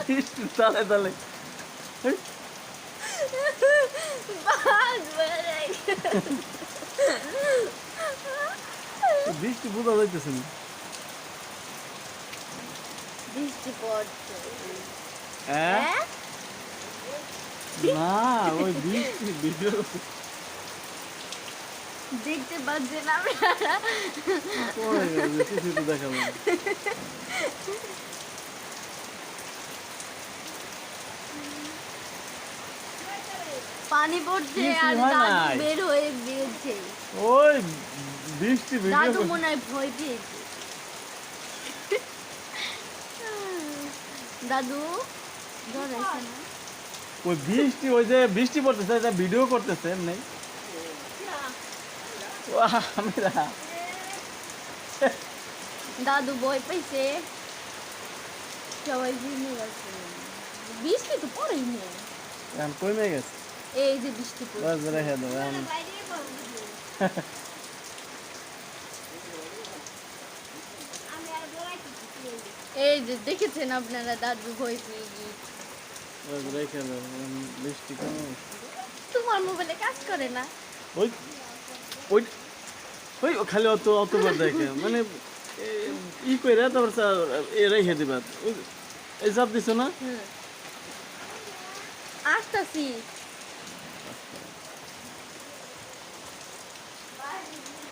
বৃষ্টি তালে তালে বৃষ্টি বোঝা যাইতেছে না। বৃষ্টি পড়ছে। হ্যাঁ না ওই বৃষ্টি ভিডিও দেখতে পাচ্ছেন আপনারা? কিছু তো দেখাবো না। পানি পড়ছে কিছুই আর হয় দাদু নাই। বের হয়ে গিয়েছে। ওই বৃষ্টি ভিডিও দাদু মনে হয় ভয় পেয়েছে। দাদু জ্বর আছে না? ওই বৃষ্টি ওই যে বৃষ্টি পড়তেছে এটা ভিডিও করতেছে এমনি আমিরা দাদু ভয় পাইছে, সবাই ভিজে গেছে। বৃষ্টি তো পড়েই নেই। এখন কমে গেছে এই যে বৃষ্টি পড়ছে। বাস রেখে দেবো এখন এই যে দেখেছেন আপনারা দাদু ভয় পেয়ে গিয়েছে। বাস রেখে দেবো এখন বৃষ্টি কমে গেছে। তোমার মোবাইলে কাজ করে না? ওই ওই ওই খালি অতবার দেখে মানে ই করে তারপর এ রেখে দিবা এই চাপ দিছো না আসতাছি।